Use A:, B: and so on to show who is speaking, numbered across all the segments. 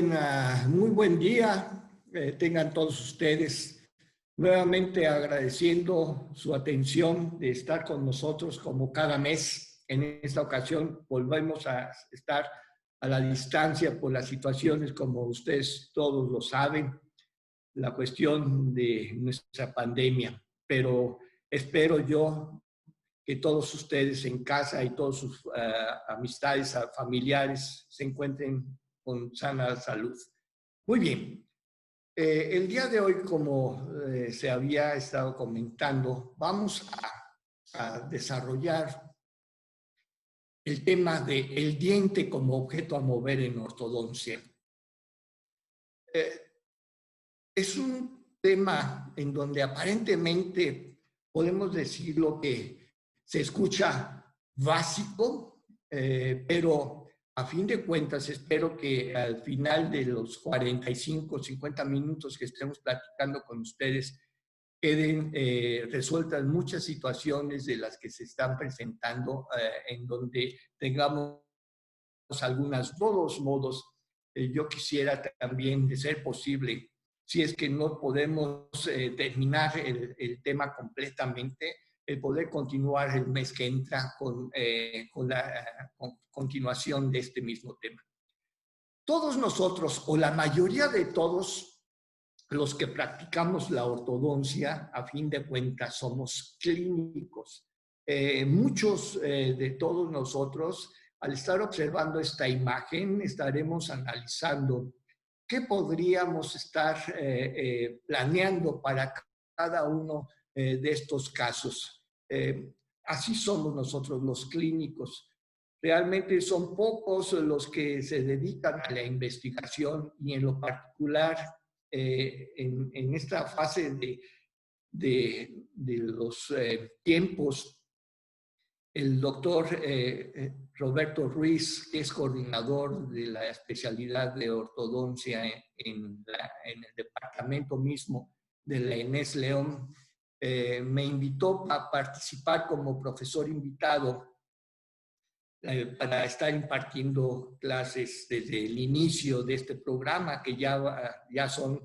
A: Muy buen día, tengan todos ustedes. Nuevamente agradeciendo su atención de estar con nosotros como cada mes. En esta ocasión volvemos a estar a la distancia por las situaciones, como ustedes todos lo saben, la cuestión de nuestra pandemia. Pero espero yo que todos ustedes en casa y todas sus amistades, familiares se encuentren con sana salud. Muy bien. El día de hoy, como se había estado comentando, vamos a desarrollar el tema del diente como objeto a mover en ortodoncia. Es un tema en donde aparentemente podemos decirlo que se escucha básico, pero a fin de cuentas espero que al final de los 45, 50 minutos que estemos platicando con ustedes queden resueltas muchas situaciones de las que se están presentando en donde tengamos algunas, todos modos, yo quisiera también, de ser posible, si es que no podemos terminar el tema completamente, el poder continuar el mes que entra con la continuación de este mismo tema. Todos nosotros, o la mayoría de todos los que practicamos la ortodoncia, a fin de cuentas, somos clínicos. Muchos de todos nosotros, al estar observando esta imagen, estaremos analizando qué podríamos estar planeando para cada uno de estos casos. Así somos nosotros los clínicos. Realmente son pocos los que se dedican a la investigación y en lo particular en esta fase de los tiempos. El doctor Roberto Ruiz, que es coordinador de la especialidad de ortodoncia en el departamento mismo de la Inés León, me invitó a participar como profesor invitado para estar impartiendo clases desde el inicio de este programa, que ya son,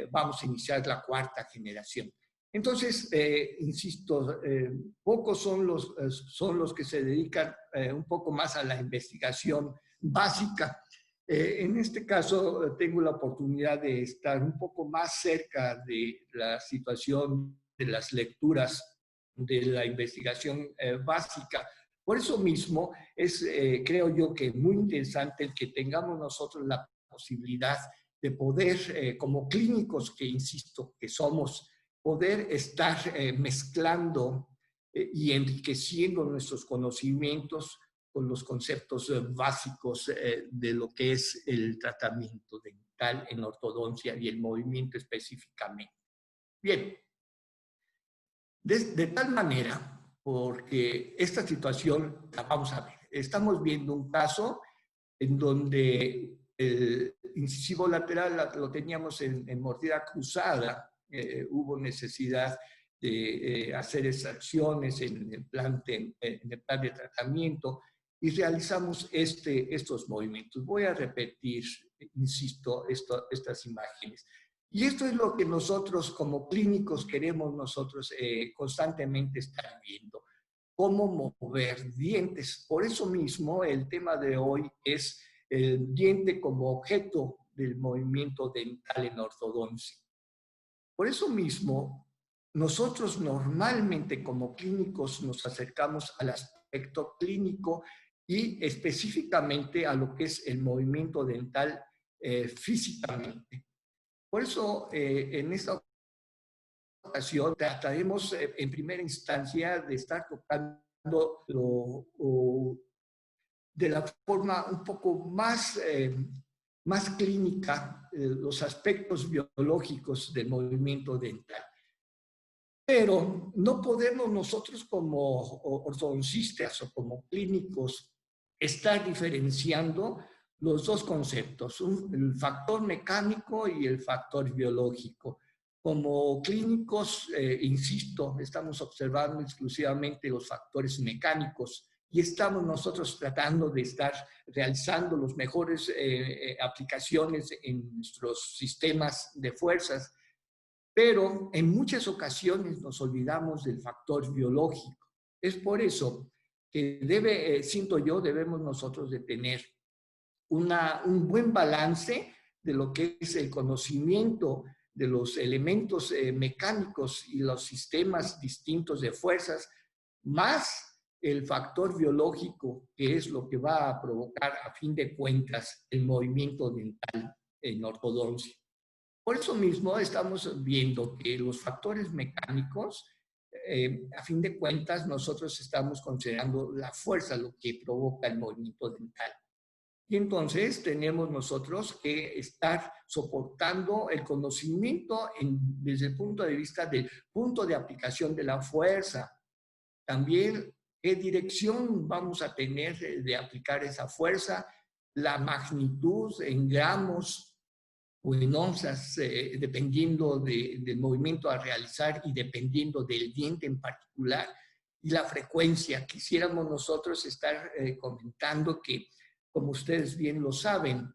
A: vamos a iniciar la 4ª generación. Entonces, insisto, pocos son los que se dedican un poco más a la investigación básica. En este caso, tengo la oportunidad de estar un poco más cerca de la situación de las lecturas de la investigación básica. Por eso mismo es, creo yo, que muy interesante el que tengamos nosotros la posibilidad de poder, como clínicos que insisto que somos, poder estar mezclando y enriqueciendo nuestros conocimientos con los conceptos básicos de lo que es el tratamiento dental en ortodoncia y el movimiento específicamente. Bien, de tal manera, porque esta situación, vamos a ver, estamos viendo un caso en donde el incisivo lateral lo teníamos en mordida cruzada, hubo necesidad de hacer extracciones en el plan de tratamiento y realizamos estos movimientos. Voy a repetir, insisto, estas imágenes. Y esto es lo que nosotros como clínicos queremos nosotros constantemente estar viendo. Cómo mover dientes. Por eso mismo el tema de hoy es el diente como objeto del movimiento dental en ortodoncia. Por eso mismo, nosotros normalmente como clínicos nos acercamos al aspecto clínico y específicamente a lo que es el movimiento dental físicamente. Por eso, en esta ocasión, trataremos en primera instancia de estar tocando de la forma un poco más clínica los aspectos biológicos del movimiento dental. Pero no podemos nosotros como ortodoncistas o como clínicos estar diferenciando los dos conceptos, el factor mecánico y el factor biológico. Como clínicos, insisto, estamos observando exclusivamente los factores mecánicos y estamos nosotros tratando de estar realizando las mejores aplicaciones en nuestros sistemas de fuerzas, pero en muchas ocasiones nos olvidamos del factor biológico. Es por eso que siento yo, debemos nosotros de tener un buen balance de lo que es el conocimiento de los elementos mecánicos y los sistemas distintos de fuerzas, más el factor biológico, que es lo que va a provocar, a fin de cuentas, el movimiento dental en ortodoncia. Por eso mismo estamos viendo que los factores mecánicos, a fin de cuentas, nosotros estamos considerando la fuerza lo que provoca el movimiento dental. Y entonces tenemos nosotros que estar soportando el conocimiento desde el punto de vista del punto de aplicación de la fuerza. También qué dirección vamos a tener de aplicar esa fuerza, la magnitud en gramos o en onzas, dependiendo del movimiento a realizar y dependiendo del diente en particular, y la frecuencia. Quisiéramos nosotros estar comentando que, como ustedes bien lo saben,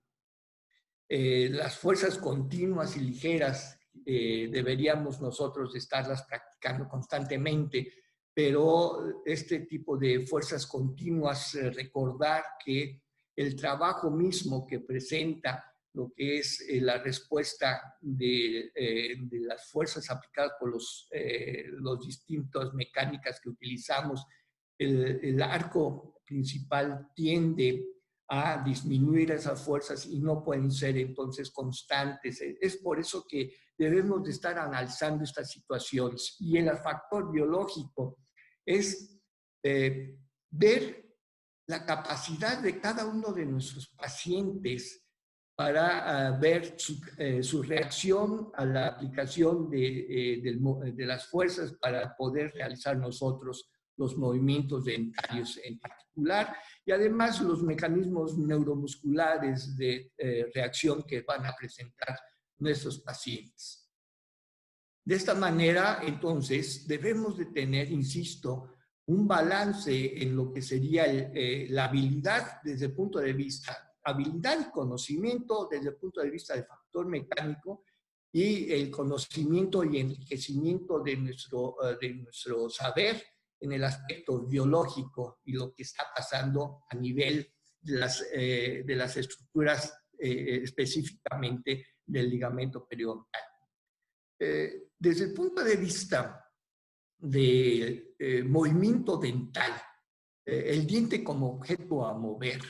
A: las fuerzas continuas y ligeras deberíamos nosotros estarlas practicando constantemente, pero este tipo de fuerzas continuas, recordar que el trabajo mismo que presenta lo que es la respuesta de las fuerzas aplicadas por los distintos mecánicas que utilizamos, el arco principal tiende a disminuir esas fuerzas y no pueden ser entonces constantes. Es por eso que debemos de estar analizando estas situaciones. Y el factor biológico es ver la capacidad de cada uno de nuestros pacientes para ver su reacción a la aplicación de las fuerzas para poder realizar nosotros los movimientos dentarios en particular, y además los mecanismos neuromusculares de reacción que van a presentar nuestros pacientes. De esta manera, entonces, debemos de tener, insisto, un balance en lo que sería la habilidad desde el punto de vista, habilidad y conocimiento desde el punto de vista del factor mecánico, y el conocimiento y enriquecimiento de nuestro saber en el aspecto biológico y lo que está pasando a nivel de las estructuras, específicamente del ligamento periodontal. Desde el punto de vista de movimiento dental, el diente como objeto a mover,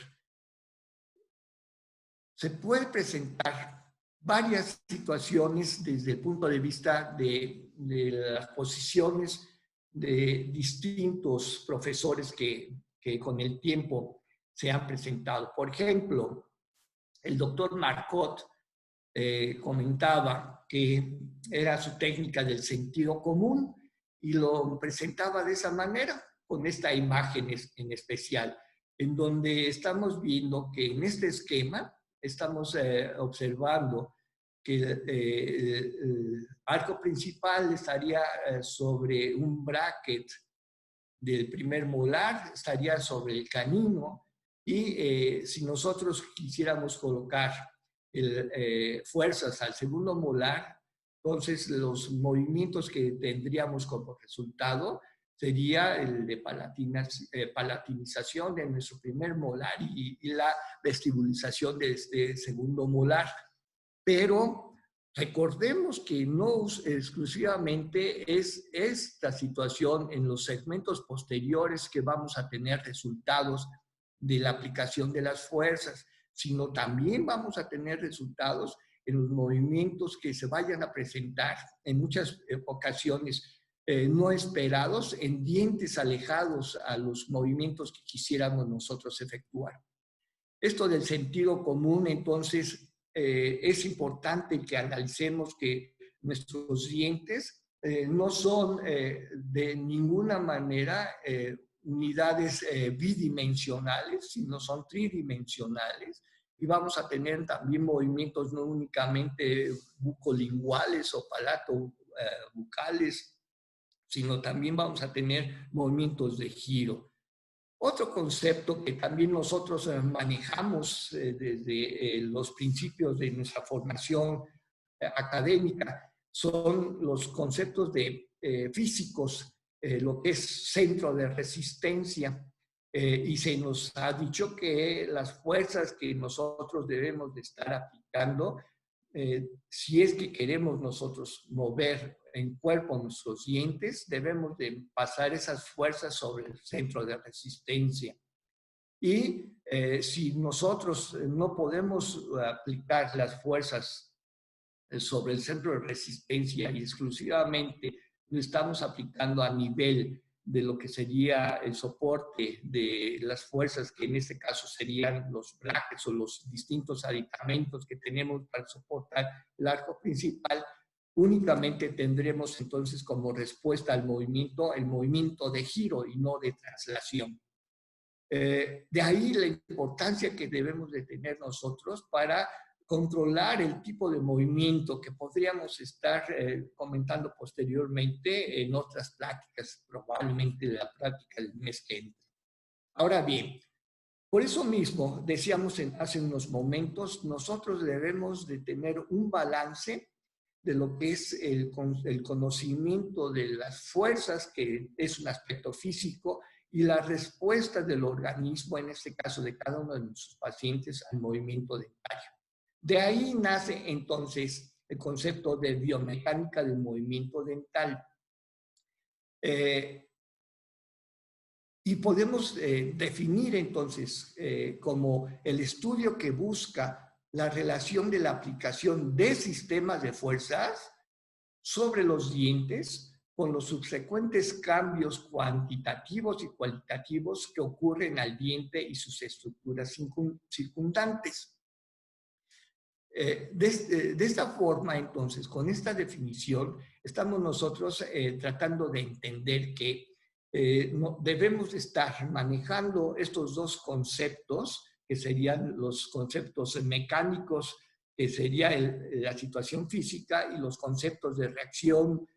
A: se puede presentar varias situaciones desde el punto de vista de las posiciones de distintos profesores que con el tiempo se han presentado. Por ejemplo, el doctor Marcotte comentaba que era su técnica del sentido común y lo presentaba de esa manera, con esta imagen en especial, en donde estamos viendo que en este esquema estamos observando que el arco principal estaría sobre un bracket del primer molar, estaría sobre el canino, y si nosotros quisiéramos colocar fuerzas al segundo molar, entonces los movimientos que tendríamos como resultado sería el de palatinización de nuestro primer molar y la vestibulización de este segundo molar. Pero recordemos que no exclusivamente es esta situación en los segmentos posteriores que vamos a tener resultados de la aplicación de las fuerzas, sino también vamos a tener resultados en los movimientos que se vayan a presentar en muchas ocasiones no esperados, en dientes alejados a los movimientos que quisiéramos nosotros efectuar. Esto del sentido común, entonces, es importante que analicemos que nuestros dientes no son de ninguna manera unidades bidimensionales, sino son tridimensionales, y vamos a tener también movimientos no únicamente bucolinguales o palato-bucales, sino también vamos a tener movimientos de giro. Otro concepto que también nosotros manejamos desde los principios de nuestra formación académica son los conceptos de físicos, lo que es centro de resistencia. Y se nos ha dicho que las fuerzas que nosotros debemos de estar aplicando, si es que queremos nosotros mover en cuerpo nuestros dientes, debemos de pasar esas fuerzas sobre el centro de resistencia. Y si nosotros no podemos aplicar las fuerzas sobre el centro de resistencia y exclusivamente lo estamos aplicando a nivel de lo que sería el soporte de las fuerzas, que en este caso serían los brackets o los distintos aditamentos que tenemos para soportar el arco principal, únicamente tendremos entonces como respuesta al movimiento el movimiento de giro y no de traslación. De ahí la importancia que debemos de tener nosotros para controlar el tipo de movimiento que podríamos estar comentando posteriormente en otras pláticas, probablemente la práctica del mes que entra. Ahora bien, por eso mismo, decíamos hace unos momentos, nosotros debemos de tener un balance de lo que es el conocimiento de las fuerzas, que es un aspecto físico, y la respuesta del organismo, en este caso de cada uno de nuestros pacientes, al movimiento dentario. De ahí nace entonces el concepto de biomecánica del movimiento dental. Y podemos definir entonces como el estudio que busca la relación de la aplicación de sistemas de fuerzas sobre los dientes con los subsecuentes cambios cuantitativos y cualitativos que ocurren al diente y sus estructuras circundantes. De esta forma, entonces, con esta definición, estamos nosotros tratando de entender que debemos estar manejando estos dos conceptos, que serían los conceptos mecánicos, que sería la situación física, y los conceptos de reacción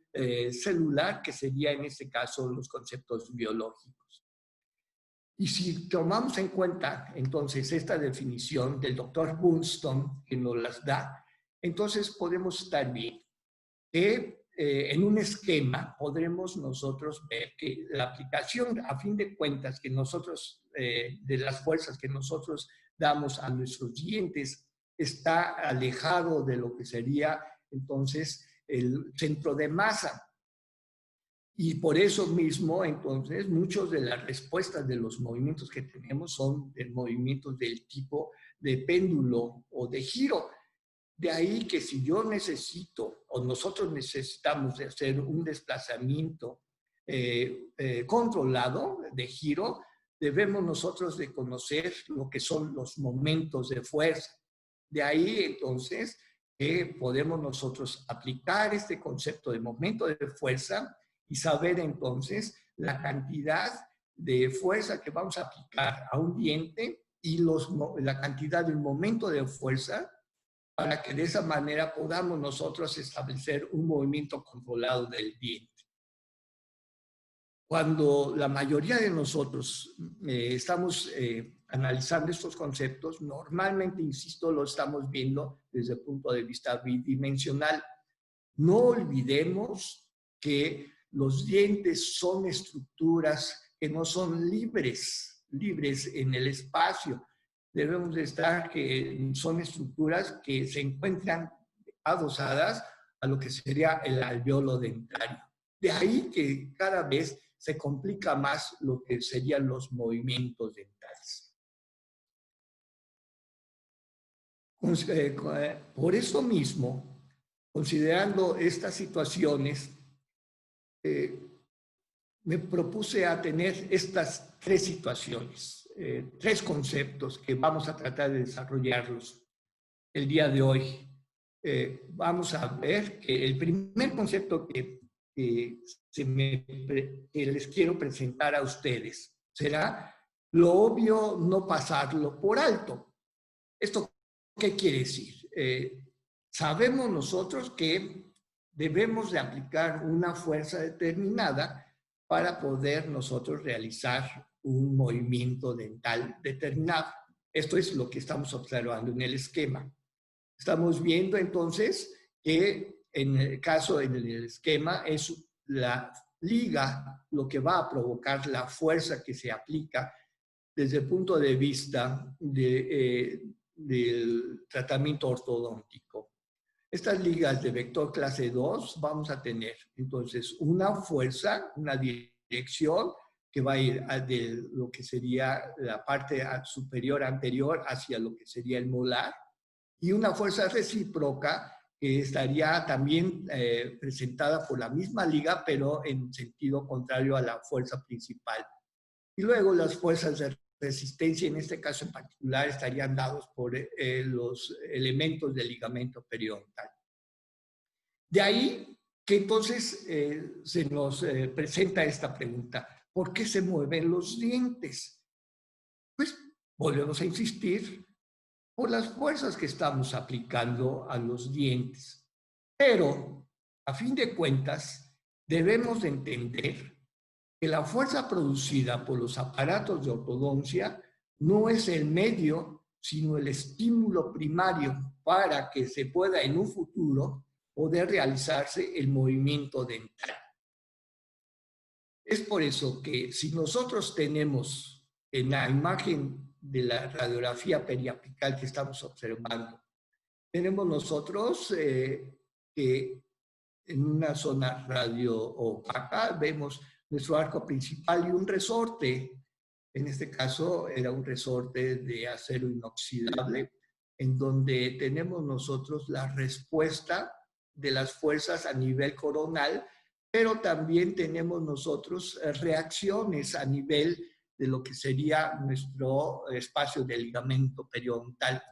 A: celular, que sería en este caso los conceptos biológicos. Y si tomamos en cuenta entonces esta definición del doctor Bunston, que nos las da, entonces podemos estar bien. Que en un esquema podremos nosotros ver que la aplicación, a fin de cuentas, que nosotros, de las fuerzas que nosotros damos a nuestros dientes, está alejado de lo que sería entonces el centro de masa. Y por eso mismo, entonces, muchas de las respuestas de los movimientos que tenemos son movimientos del tipo de péndulo o de giro. De ahí que si yo necesito o nosotros necesitamos de hacer un desplazamiento controlado de giro, debemos nosotros de conocer lo que son los momentos de fuerza. De ahí entonces podemos nosotros aplicar este concepto de momento de fuerza y saber entonces la cantidad de fuerza que vamos a aplicar a un diente y la cantidad del momento de fuerza, para que de esa manera podamos nosotros establecer un movimiento controlado del diente. Cuando la mayoría de nosotros estamos analizando estos conceptos, normalmente, insisto, lo estamos viendo desde el punto de vista bidimensional. No olvidemos que los dientes son estructuras que no son libres en el espacio. Debemos de estar que son estructuras que se encuentran adosadas a lo que sería el alveolo dentario. De ahí que cada vez se complica más lo que serían los movimientos dentales. Por eso mismo, considerando estas situaciones, me propuse a tener estas tres situaciones, tres conceptos que vamos a tratar de desarrollarlos el día de hoy. Vamos a ver que el primer concepto que les quiero presentar a ustedes será lo obvio no pasarlo por alto. ¿Esto qué quiere decir? Sabemos nosotros que debemos de aplicar una fuerza determinada para poder nosotros realizar un movimiento dental determinado. Esto es lo que estamos observando en el esquema. Estamos viendo entonces que en el caso, en el esquema, es la liga lo que va a provocar la fuerza que se aplica desde el punto de vista del tratamiento ortodóntico. Estas ligas de vector clase 2 vamos a tener entonces una fuerza, una dirección que va a ir de lo que sería la parte superior anterior hacia lo que sería el molar, y una fuerza recíproca que estaría también presentada por la misma liga, pero en sentido contrario a la fuerza principal. Y luego las fuerzas de resistencia, en este caso en particular, estarían dados por los elementos del ligamento periodontal. De ahí que entonces se nos presenta esta pregunta: ¿por qué se mueven los dientes? Pues volvemos a insistir, por las fuerzas que estamos aplicando a los dientes. Pero, a fin de cuentas, debemos de entender que la fuerza producida por los aparatos de ortodoncia no es el medio, sino el estímulo primario para que se pueda en un futuro poder realizarse el movimiento dental. Es por eso que si nosotros tenemos en la imagen de la radiografía periapical que estamos observando, tenemos nosotros que en una zona radio opaca vemos nuestro arco principal y un resorte. En este caso era un resorte de acero inoxidable, en donde tenemos nosotros la respuesta de las fuerzas a nivel coronal, pero también tenemos nosotros reacciones a nivel de lo que sería nuestro espacio de ligamento periodontal.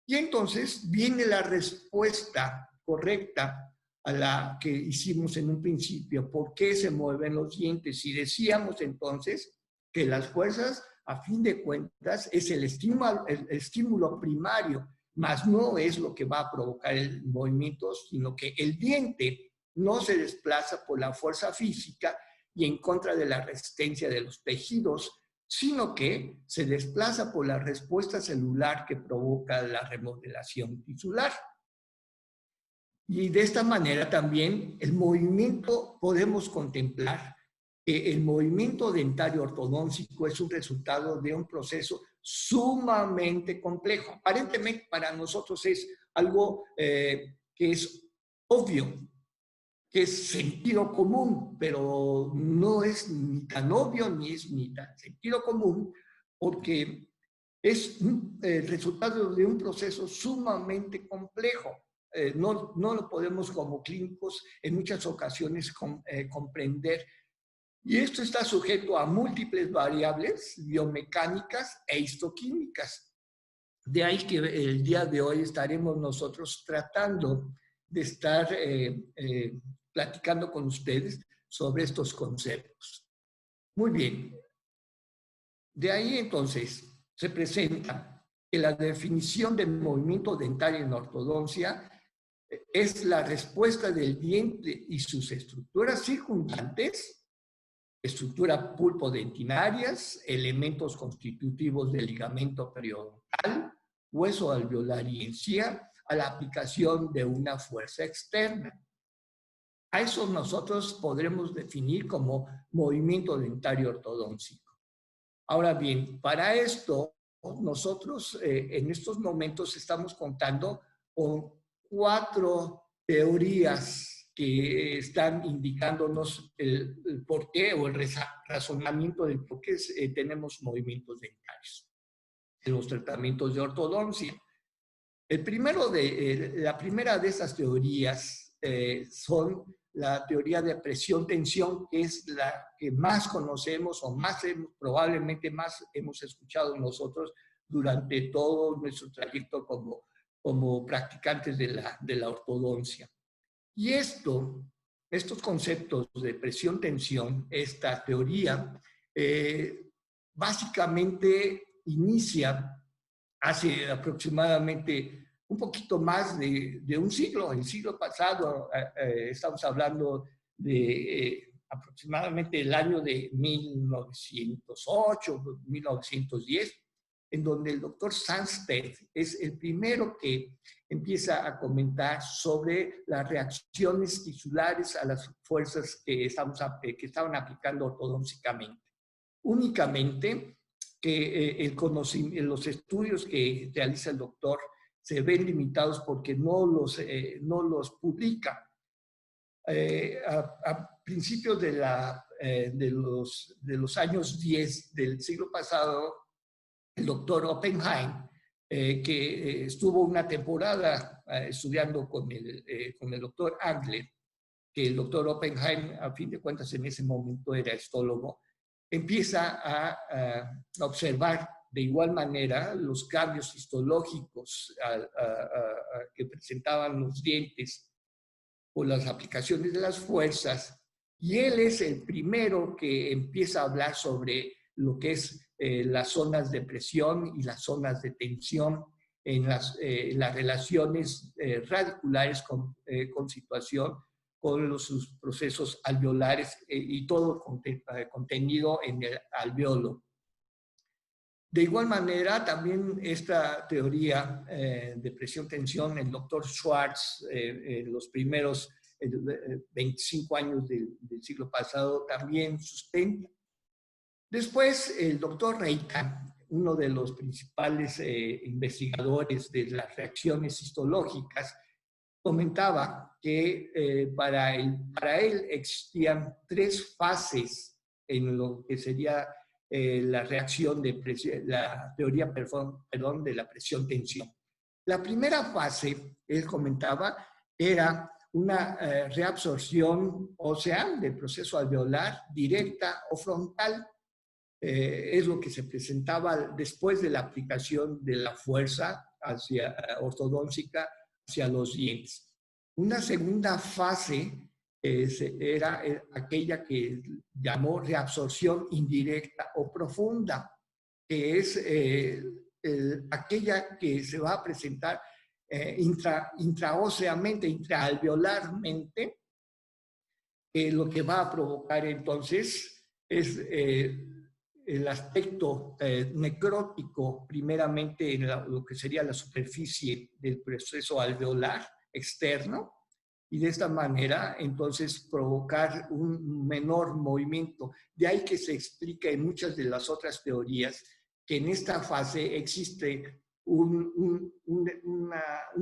A: Y entonces viene la respuesta correcta a la que hicimos en un principio. ¿Por qué se mueven los dientes? Y decíamos entonces que las fuerzas, a fin de cuentas, es el estímulo primario, más no es lo que va a provocar el movimiento, sino que el diente no se desplaza por la fuerza física y en contra de la resistencia de los tejidos, sino que se desplaza por la respuesta celular que provoca la remodelación tisular. Y de esta manera también el movimiento, podemos contemplar que el movimiento dentario ortodóntico es un resultado de un proceso sumamente complejo. Aparentemente para nosotros es algo que es obvio, que es sentido común, pero no es ni tan obvio ni es ni tan sentido común, porque es el resultado de un proceso sumamente complejo. No lo podemos como clínicos en muchas ocasiones comprender. Y esto está sujeto a múltiples variables biomecánicas e histoquímicas. De ahí que el día de hoy estaremos nosotros tratando de estar platicando con ustedes sobre estos conceptos. Muy bien. De ahí entonces se presenta que la definición de movimiento dental en ortodoncia es la respuesta del diente y sus estructuras circundantes, estructuras pulpodentinarias, elementos constitutivos del ligamento periodontal, hueso alveolar y encía, a la aplicación de una fuerza externa. A eso nosotros podremos definir como movimiento dentario ortodóntico. Ahora bien, para esto nosotros en estos momentos estamos contando con 4 teorías que están indicándonos el porqué o el razonamiento del por qué tenemos movimientos dentarios en los tratamientos de ortodoncia. La primera de esas teorías son la teoría de presión-tensión, que es la que más conocemos o probablemente más hemos escuchado nosotros durante todo nuestro trayecto como practicantes de la ortodoncia. Y estos conceptos de presión-tensión, esta teoría, básicamente inicia hace aproximadamente un poquito más de un siglo. El siglo pasado estamos hablando de aproximadamente el año de 1908, 1910, en donde el doctor Sandstedt es el primero que empieza a comentar sobre las reacciones tisulares a las fuerzas que estaban aplicando ortodóncicamente. Únicamente que los estudios que realiza el doctor se ven limitados porque no los publica. A principios de los años 10 del siglo pasado, el doctor Oppenheim, que estuvo una temporada estudiando con el doctor Angler, que el doctor Oppenheim, a fin de cuentas, en ese momento era estólogo, empieza a observar de igual manera los cambios histológicos que presentaban los dientes por las aplicaciones de las fuerzas, y él es el primero que empieza a hablar sobre lo que es las zonas de presión y las zonas de tensión en las relaciones radiculares con situación, con sus procesos alveolares y todo contenido en el alveolo. De igual manera, también esta teoría de presión-tensión, el doctor Schwartz, en los primeros 25 años del siglo pasado, también sustenta. Después, el doctor Reitan, uno de los principales investigadores de las reacciones histológicas, comentaba que para él existían 3 fases en lo que sería la reacción de la teoría de la presión-tensión. La primera fase, él comentaba, era una reabsorción ósea del proceso alveolar directa o frontal. Es lo que se presentaba después de la aplicación de la fuerza ortodóncica hacia los dientes. Una segunda fase era aquella que llamó reabsorción indirecta o profunda, que es aquella que se va a presentar intraóseamente, intraalveolarmente, lo que va a provocar entonces es el aspecto necrótico, primeramente en lo que sería la superficie del proceso alveolar externo, y de esta manera entonces provocar un menor movimiento. De ahí que se explica en muchas de las otras teorías que en esta fase existe un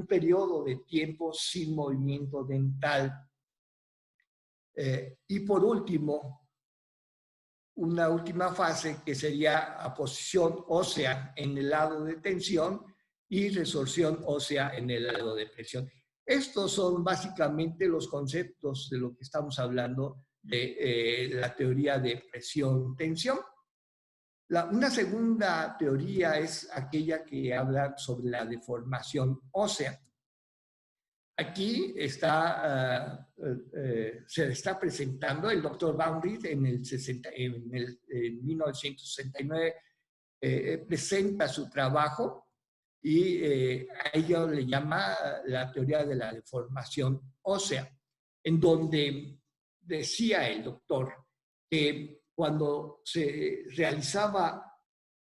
A: periodo de tiempo sin movimiento dental. Y por último, una última fase que sería aposición ósea en el lado de tensión y resorción ósea en el lado de presión. Estos son básicamente los conceptos de lo que estamos hablando de la teoría de presión-tensión. Una segunda teoría es aquella que habla sobre la deformación ósea. Aquí se está presentando el doctor Baumritt en 1969, presenta su trabajo y a ello le llama la teoría de la deformación ósea, en donde decía el doctor que cuando se realizaba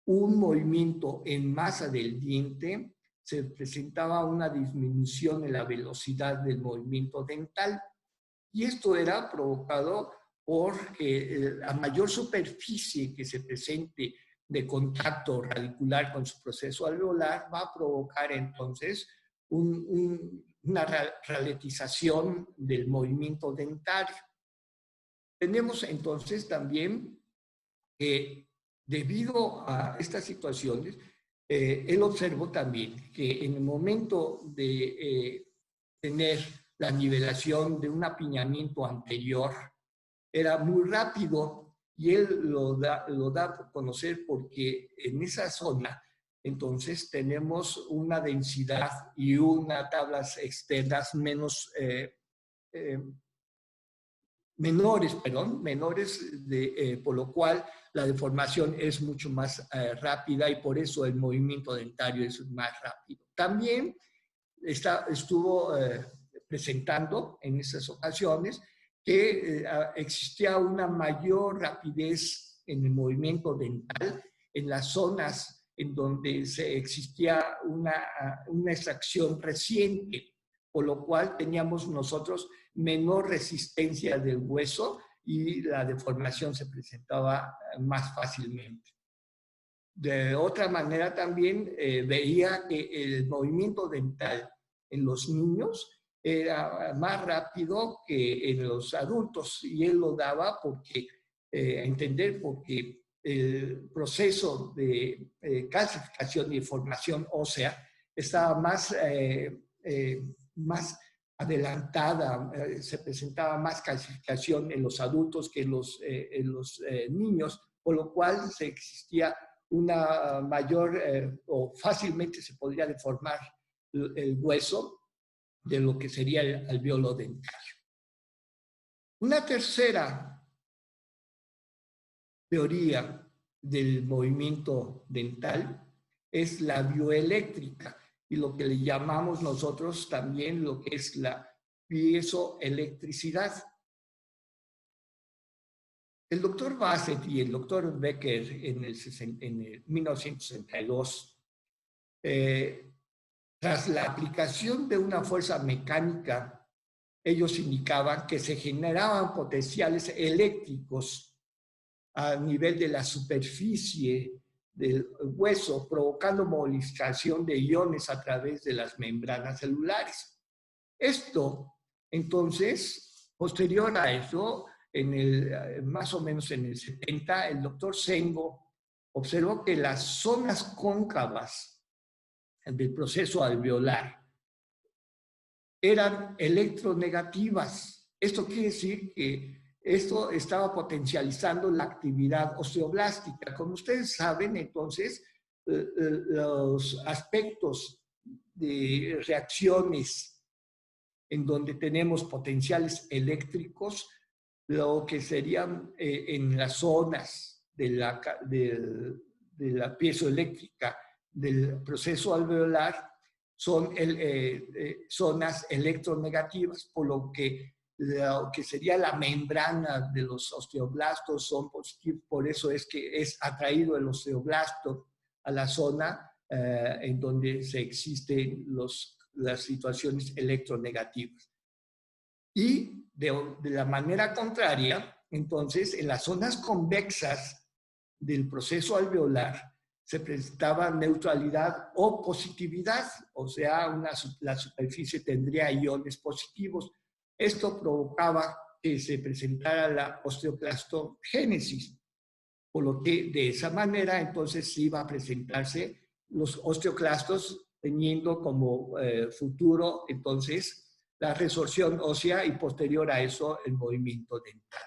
A: un movimiento en masa del diente, se presentaba una disminución en la velocidad del movimiento dental. Y esto era provocado porque la mayor superficie que se presente de contacto radicular con su proceso alveolar va a provocar entonces una ralentización del movimiento dentario. Tenemos entonces también que debido a estas situaciones, él observó también que en el momento de tener la nivelación de un apiñamiento anterior, era muy rápido, y él lo da a conocer porque en esa zona entonces tenemos una densidad y unas tablas externas menores, por lo cual la deformación es mucho más rápida y por eso el movimiento dentario es más rápido. También estuvo presentando en esas ocasiones que existía una mayor rapidez en el movimiento dental en las zonas en donde existía una extracción reciente, por lo cual teníamos nosotros menor resistencia del hueso y la deformación se presentaba más fácilmente. De otra manera también veía que el movimiento dental en los niños era más rápido que en los adultos, y él lo daba porque, a entender porque el proceso de calcificación y formación ósea estaba más adelantada, se presentaba más calcificación en los adultos que en los niños, por lo cual se existía una mayor o fácilmente se podría deformar el hueso de lo que sería el alvéolo dentario. Una tercera teoría del movimiento dental es la bioeléctrica y lo que le llamamos nosotros también lo que es la piezoelectricidad. El doctor Bassett y el doctor Becker en el 1962, tras la aplicación de una fuerza mecánica, ellos indicaban que se generaban potenciales eléctricos a nivel de la superficie del hueso, provocando movilización de iones a través de las membranas celulares. Esto, entonces, posterior a eso, más o menos en el 70, el doctor Sengo observó que las zonas cóncavas del proceso alveolar eran electronegativas. Esto quiere decir que esto estaba potencializando la actividad osteoblástica. Como ustedes saben, entonces, los aspectos de reacciones en donde tenemos potenciales eléctricos, lo que serían en las zonas de la piezoeléctrica del proceso alveolar, son zonas electronegativas, por lo que sería la membrana de los osteoblastos son positivos, por eso es que es atraído el osteoblasto a la zona en donde se existen las situaciones electronegativas. Y de la manera contraria, entonces, en las zonas convexas del proceso alveolar se presentaba neutralidad o positividad, o sea, la superficie tendría iones positivos. Esto provocaba que se presentara la osteoclastogénesis, por lo que de esa manera entonces iba a presentarse los osteoclastos teniendo como futuro entonces la resorción ósea y posterior a eso el movimiento dental.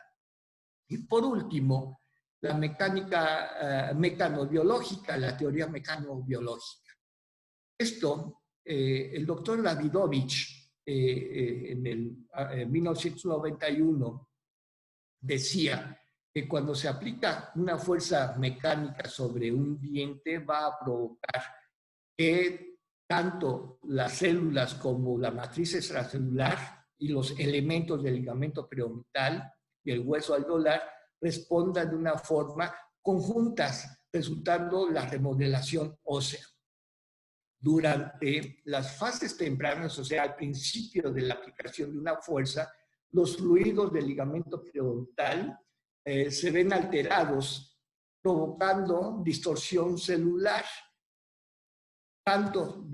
A: Y por último, la mecánica mecanobiológica, la teoría mecanobiológica. Esto, el doctor Davidovich en el 1991 decía que cuando se aplica una fuerza mecánica sobre un diente va a provocar que tanto las células como la matriz extracelular y los elementos del ligamento periodontal y el hueso alveolar respondan de una forma conjuntas, resultando la remodelación ósea. Durante las fases tempranas, o sea, al principio de la aplicación de una fuerza, los fluidos del ligamento periodontal se ven alterados, provocando distorsión celular, tanto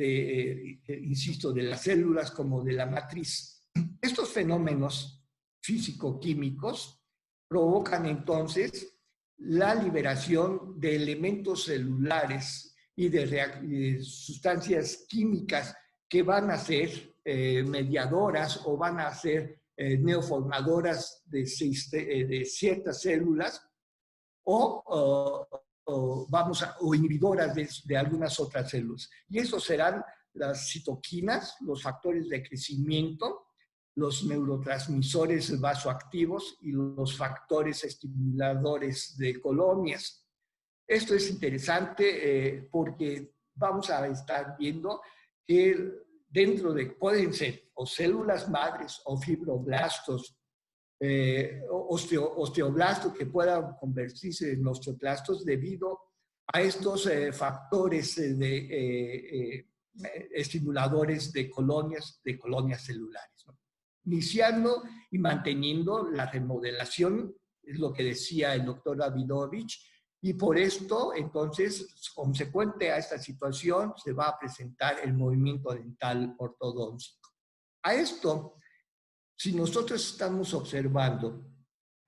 A: insisto, de las células como de la matriz. Estos fenómenos físico-químicos provocan entonces la liberación de elementos celulares y de sustancias químicas que van a ser mediadoras o van a ser neoformadoras de ciertas células o inhibidoras de algunas otras células. Y esos serán las citoquinas, los factores de crecimiento, los neurotransmisores vasoactivos y los factores estimuladores de colonias. Esto es interesante porque vamos a estar viendo que pueden ser o células madres o fibroblastos osteoblastos que puedan convertirse en osteoclastos debido a estos factores estimuladores de colonias celulares, ¿no? Iniciando y manteniendo la remodelación, es lo que decía el doctor Davidovich, y por esto, entonces, consecuente a esta situación, se va a presentar el movimiento dental ortodóntico. A esto, si nosotros estamos observando,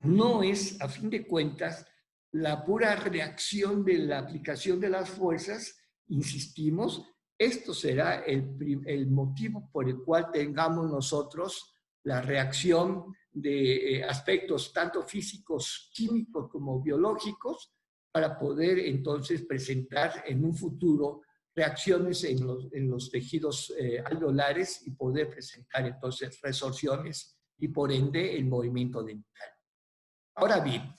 A: no es, a fin de cuentas, la pura reacción de la aplicación de las fuerzas, insistimos, esto será el motivo por el cual tengamos nosotros la reacción de aspectos tanto físicos, químicos como biológicos, para poder entonces presentar en un futuro reacciones en los tejidos alveolares y poder presentar entonces resorciones y por ende el movimiento dental. Ahora bien,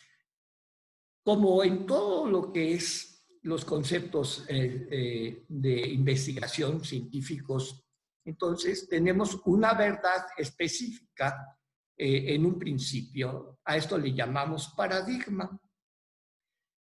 A: como en todo lo que es los conceptos de investigación científicos, entonces tenemos una verdad específica en un principio. A esto le llamamos paradigma.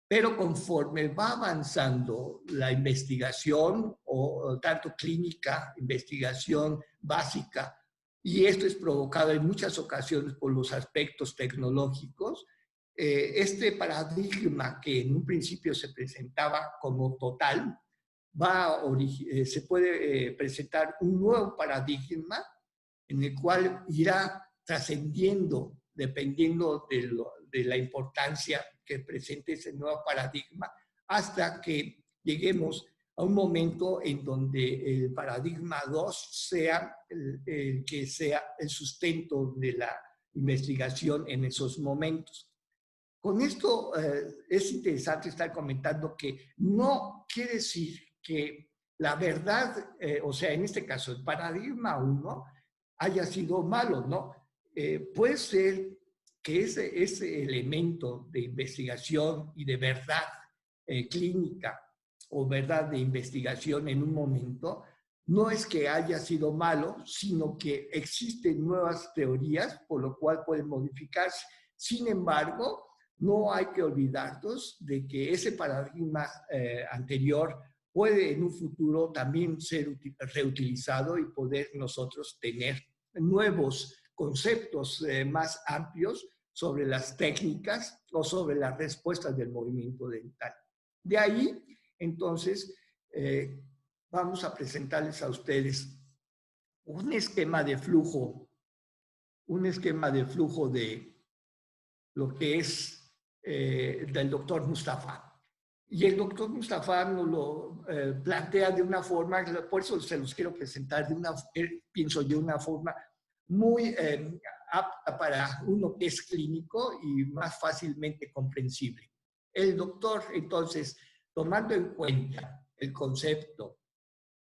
A: Pero conforme va avanzando la investigación, o tanto clínica, investigación básica, y esto es provocado en muchas ocasiones por los aspectos tecnológicos, este paradigma que en un principio se presentaba como total, se puede presentar un nuevo paradigma en el cual irá trascendiendo, dependiendo de la importancia que presente ese nuevo paradigma, hasta que lleguemos a un momento en donde el paradigma 2 sea el que sea el sustento de la investigación en esos momentos. Con esto es interesante estar comentando que no quiere decir que la verdad, o sea, en este caso, el paradigma 1 haya sido malo, ¿no? Puede ser que ese elemento de investigación y de verdad clínica o verdad de investigación en un momento, no es que haya sido malo, sino que existen nuevas teorías, por lo cual pueden modificarse. Sin embargo, no hay que olvidarnos de que ese paradigma anterior puede en un futuro también ser reutilizado y poder nosotros tener nuevos conceptos más amplios sobre las técnicas o sobre las respuestas del movimiento dental. De ahí, entonces, vamos a presentarles a ustedes un esquema de flujo de lo que es del doctor Mustafa. Y el doctor Mustafa nos lo plantea de una forma, por eso se los quiero presentar, pienso yo, una forma muy apta para uno que es clínico y más fácilmente comprensible. El doctor, entonces, tomando en cuenta el concepto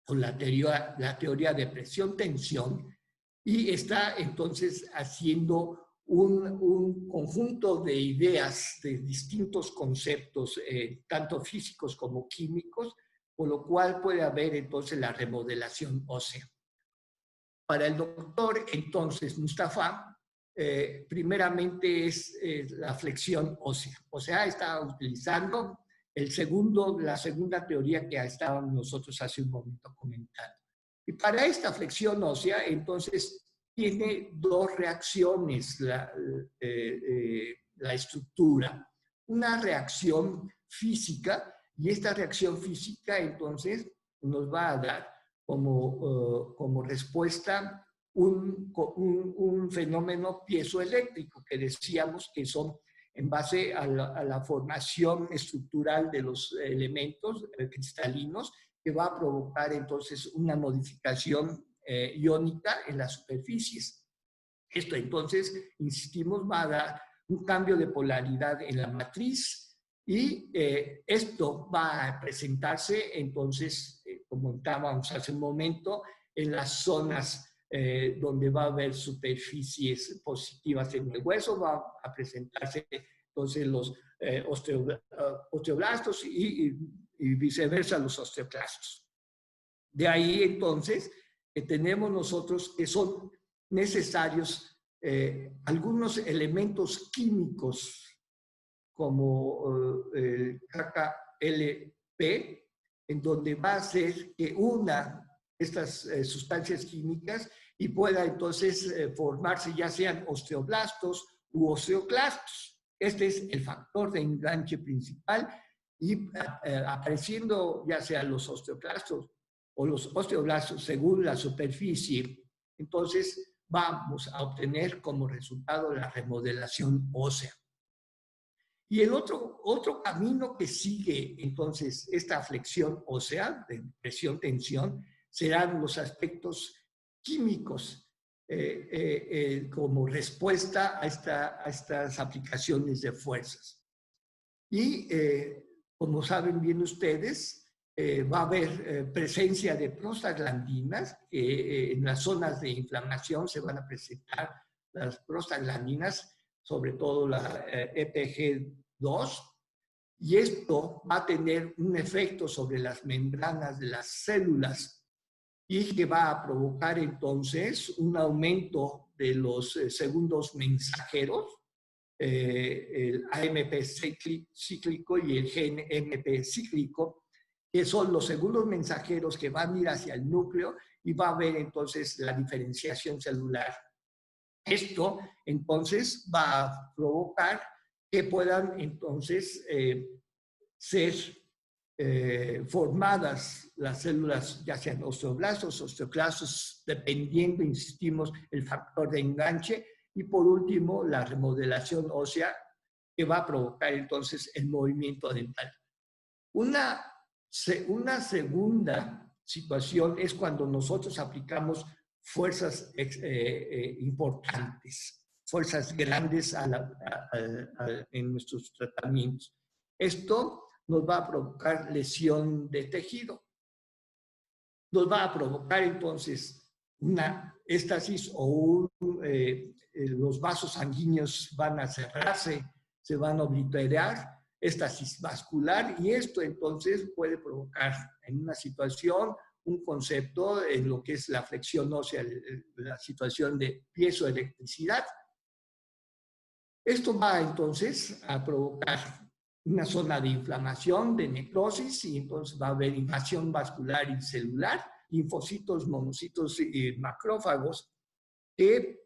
A: o la teoría de presión-tensión, y está entonces haciendo un conjunto de ideas, de distintos conceptos, tanto físicos como químicos, por lo cual puede haber entonces la remodelación ósea. Para el doctor, entonces, Mustafa, primeramente es la flexión ósea. O sea, está utilizando la segunda teoría que estábamos nosotros hace un momento comentando. Y para esta flexión ósea, entonces, tiene dos reacciones la estructura. Una reacción física, y esta reacción física, entonces, nos va a dar como respuesta un fenómeno piezoeléctrico que decíamos que son en base a la formación estructural de los elementos cristalinos, que va a provocar entonces una modificación iónica en las superficies. Esto entonces, insistimos, va a dar un cambio de polaridad en la matriz y esto va a presentarse entonces, como comentábamos hace un momento, en las zonas donde va a haber superficies positivas en el hueso, va a presentarse entonces los osteoblastos y viceversa los osteoclastos. De ahí entonces que tenemos nosotros que son necesarios algunos elementos químicos como el KKLP, en donde va a hacer que una estas sustancias químicas y pueda entonces formarse ya sean osteoblastos u osteoclastos. Este es el factor de enganche principal y apareciendo ya sean los osteoclastos o los osteoblastos según la superficie, entonces vamos a obtener como resultado la remodelación ósea. Y el otro camino que sigue entonces esta flexión ósea, de presión-tensión, serán los aspectos químicos como respuesta a estas aplicaciones de fuerzas. Y como saben bien ustedes, va a haber presencia de prostaglandinas, en las zonas de inflamación se van a presentar las prostaglandinas, sobre todo la EPG2, y esto va a tener un efecto sobre las membranas de las células y que va a provocar entonces un aumento de los segundos mensajeros, el AMP cíclico y el GNMP cíclico, que son los segundos mensajeros que van a ir hacia el núcleo y va a haber entonces la diferenciación celular. Esto entonces va a provocar que puedan entonces ser formadas las células, ya sean osteoblastos, osteoclastos, dependiendo, insistimos, el factor de enganche, y por último la remodelación ósea que va a provocar entonces el movimiento dental. Una segunda situación es cuando nosotros aplicamos fuerzas importantes, fuerzas grandes en nuestros tratamientos. Esto nos va a provocar lesión de tejido. Nos va a provocar entonces una éstasis o los vasos sanguíneos van a cerrarse, se van a obliterar, éstasis vascular, y esto entonces puede provocar en una situación un concepto en lo que es la flexión ósea, la situación de piezoelectricidad. Esto va entonces a provocar una zona de inflamación, de necrosis, y entonces va a haber invasión vascular y celular, linfocitos, monocitos y macrófagos, que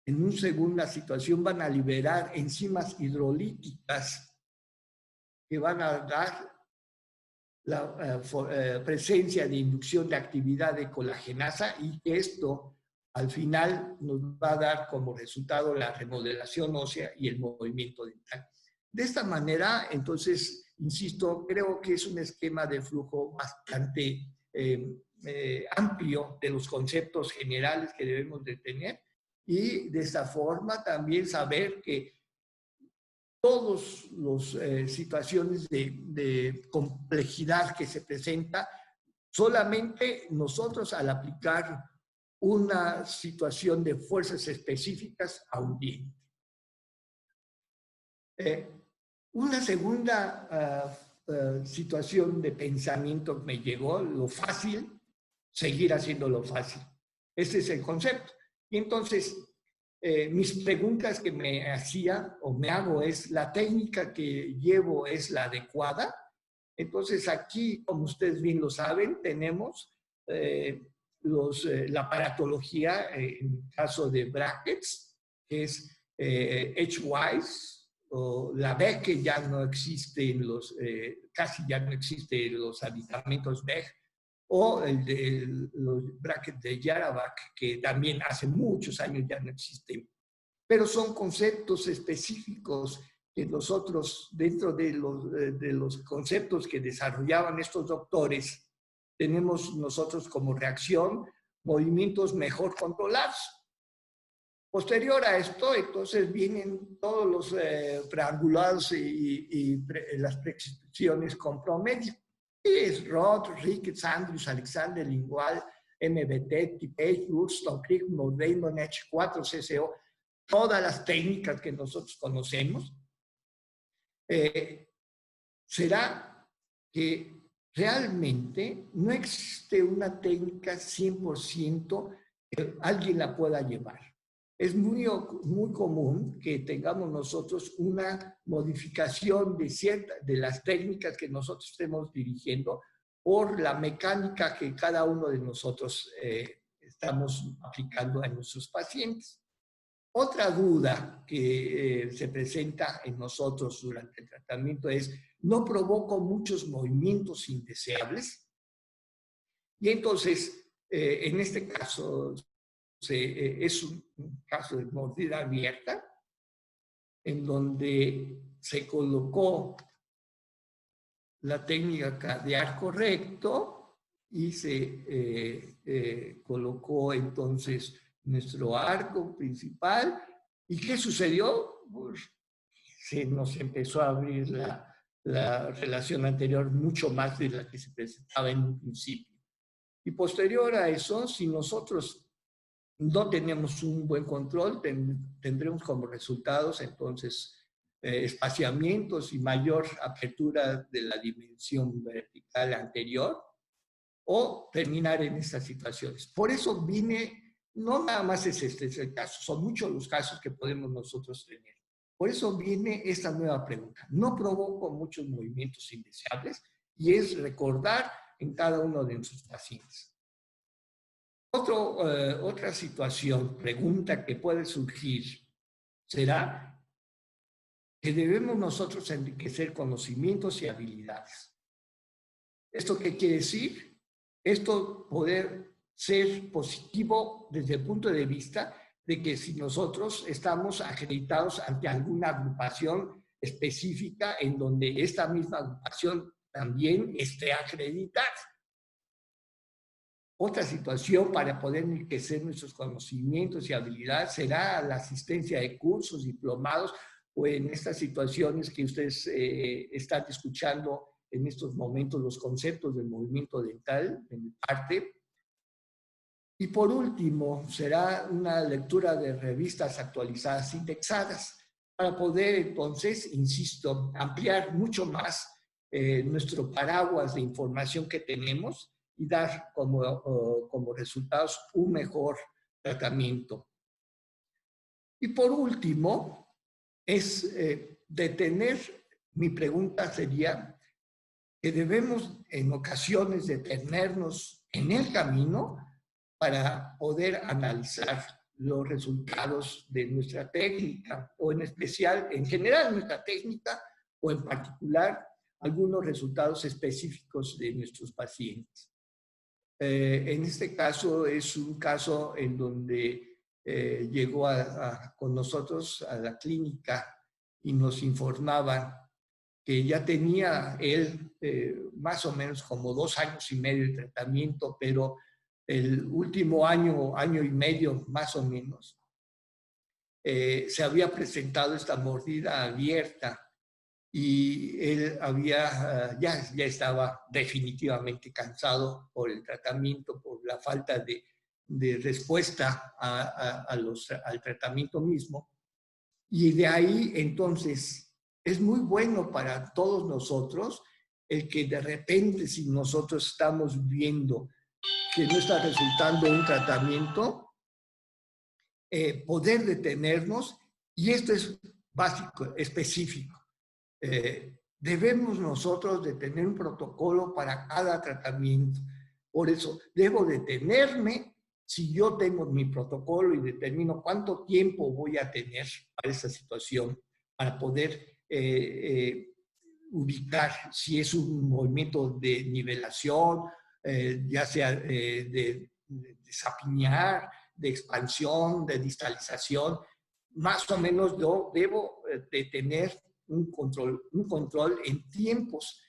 A: en una segunda situación van a liberar enzimas hidrolíticas que van a dar la presencia de inducción de actividad de colagenasa, y que esto al final nos va a dar como resultado la remodelación ósea y el movimiento dental. De esta manera, entonces, insisto, creo que es un esquema de flujo bastante amplio de los conceptos generales que debemos de tener, y de esta forma también saber que todas las situaciones de complejidad que se presenta, solamente nosotros al aplicar una situación de fuerzas específicas a un diente. Una segunda situación de pensamiento me llegó, lo fácil, seguir haciendo lo fácil. Ese es el concepto. Y entonces, mis preguntas que me hacía o me hago es, ¿la técnica que llevo es la adecuada? Entonces aquí, como ustedes bien lo saben, tenemos la aparatología en el caso de brackets, que es Edgewise, o la BEG, que ya no existe en casi ya no existe en los aditamentos BEG, o los brackets de Yaravak, que también hace muchos años ya no existen. Pero son conceptos específicos que nosotros, dentro de los conceptos que desarrollaban estos doctores, tenemos nosotros como reacción movimientos mejor controlados. Posterior a esto, entonces vienen todos los preangulados y las prescripciones con promedio. Y es Roth, Ricketts, Andrews, Alexander, Lingual, MBT, Tipage, Woodstock, Crick, Raymond, H4, CCO, todas las técnicas que nosotros conocemos. Será que realmente no existe una técnica 100% que alguien la pueda llevar. es muy común que tengamos nosotros una modificación de las técnicas que nosotros estemos dirigiendo por la mecánica que cada uno de nosotros estamos aplicando a nuestros pacientes. Otra duda que se presenta en nosotros durante el tratamiento es, ¿no provoco muchos movimientos indeseables? Y entonces, en este caso, es un caso de mordida abierta, en donde se colocó la técnica de arco recto y se colocó entonces nuestro arco principal. ¿Y qué sucedió? Pues se nos empezó a abrir la relación anterior mucho más de la que se presentaba en un principio. Y posterior a eso, si nosotros no tenemos un buen control, tendremos como resultados entonces espaciamientos y mayor apertura de la dimensión vertical anterior, o terminar en estas situaciones. Por eso no nada más es el caso, son muchos los casos que podemos nosotros tener. Por eso viene esta nueva pregunta. No provoco muchos movimientos indeseables, y es recordar en cada uno de nuestros pacientes. Otra situación, pregunta que puede surgir, será que debemos nosotros enriquecer conocimientos y habilidades. ¿Esto qué quiere decir? Esto poder ser positivo desde el punto de vista de que si nosotros estamos acreditados ante alguna agrupación específica en donde esta misma agrupación también esté acreditada. Otra situación para poder enriquecer nuestros conocimientos y habilidades será la asistencia de cursos, diplomados, o en estas situaciones que ustedes están escuchando en estos momentos, los conceptos del movimiento dental, en mi parte. Y por último, será una lectura de revistas actualizadas, indexadas, para poder entonces, insisto, ampliar mucho más nuestro paraguas de información que tenemos y dar como resultados un mejor tratamiento. Y por último, mi pregunta sería que debemos en ocasiones detenernos en el camino para poder analizar los resultados de nuestra técnica, o en especial, en general nuestra técnica, o en particular algunos resultados específicos de nuestros pacientes. En este caso es un caso en donde llegó con nosotros a la clínica y nos informaban que ya tenía él más o menos como 2 años y medio de tratamiento, pero el último año, año y medio más o menos, se había presentado esta mordida abierta y él ya estaba definitivamente cansado por el tratamiento, por la falta de respuesta al tratamiento mismo. Y de ahí, entonces, es muy bueno para todos nosotros el que de repente, si nosotros estamos viendo que no está resultando un tratamiento, poder detenernos, y esto es básico, específico. Debemos nosotros de tener un protocolo para cada tratamiento. Por eso, debo detenerme si yo tengo mi protocolo y determino cuánto tiempo voy a tener para esa situación, para poder ubicar si es un movimiento de nivelación, ya sea de desapiñar, de expansión, de distalización. Más o menos yo debo de tener un control en tiempos.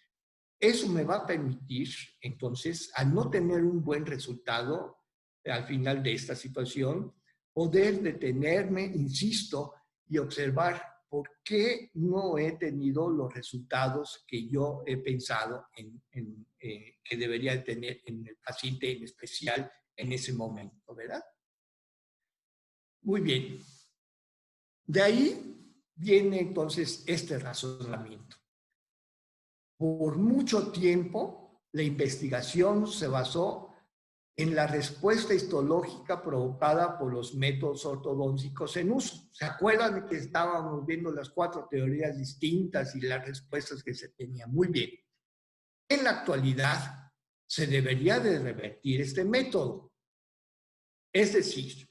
A: Eso me va a permitir, entonces, al no tener un buen resultado al final de esta situación, poder detenerme, insisto, y observar por qué no he tenido los resultados que yo he pensado que debería tener en el paciente en especial en ese momento, ¿verdad? Muy bien. De ahí viene entonces este razonamiento. Por mucho tiempo, la investigación se basó en la respuesta histológica provocada por los métodos ortodónticos en uso. ¿Se acuerdan de que estábamos viendo las 4 teorías distintas y las respuestas que se tenían? Muy bien. En la actualidad, se debería de revertir este método. Es decir,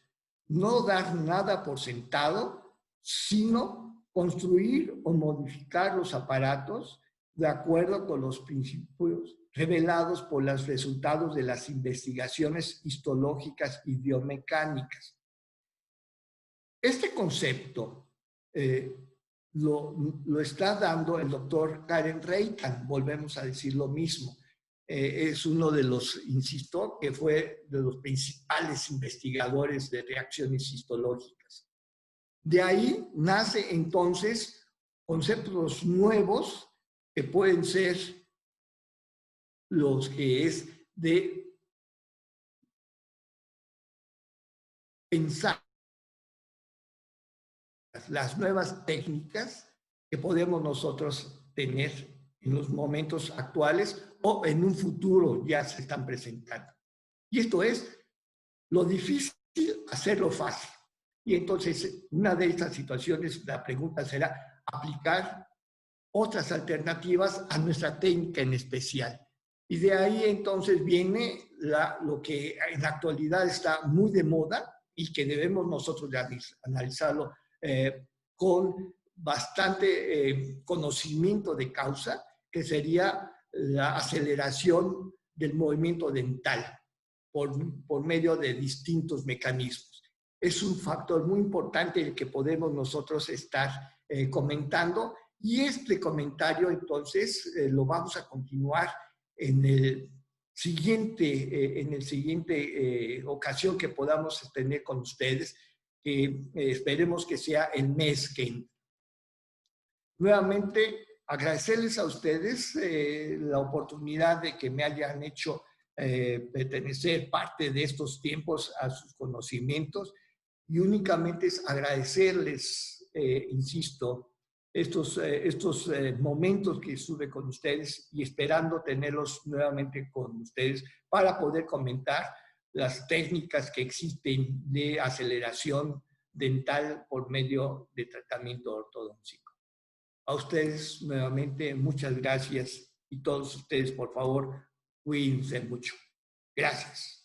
A: no dar nada por sentado, sino construir o modificar los aparatos de acuerdo con los principios revelados por los resultados de las investigaciones histológicas y biomecánicas. Este concepto lo está dando el doctor Karen Reitan, volvemos a decir lo mismo. Es uno de los, insisto, que fue de los principales investigadores de reacciones histológicas. De ahí nace entonces conceptos nuevos que pueden ser los que es de pensar las nuevas técnicas que podemos nosotros tener en los momentos actuales o en un futuro ya se están presentando. Y esto es lo difícil, hacerlo fácil. Y entonces, una de estas situaciones, la pregunta será aplicar otras alternativas a nuestra técnica en especial. Y de ahí entonces viene lo que en la actualidad está muy de moda y que debemos nosotros de analizarlo con bastante conocimiento de causa, que sería la aceleración del movimiento dental por medio de distintos mecanismos. Es un factor muy importante el que podemos nosotros estar comentando, y este comentario entonces lo vamos a continuar en el siguiente ocasión que podamos tener con ustedes, que esperemos que sea el mes que entra. Nuevamente, agradecerles a ustedes la oportunidad de que me hayan hecho pertenecer parte de estos tiempos a sus conocimientos, y únicamente es agradecerles, insisto, estos momentos que estuve con ustedes, y esperando tenerlos nuevamente con ustedes para poder comentar las técnicas que existen de aceleración dental por medio de tratamiento ortodóntico. A ustedes nuevamente muchas gracias, y todos ustedes por favor cuídense mucho. Gracias.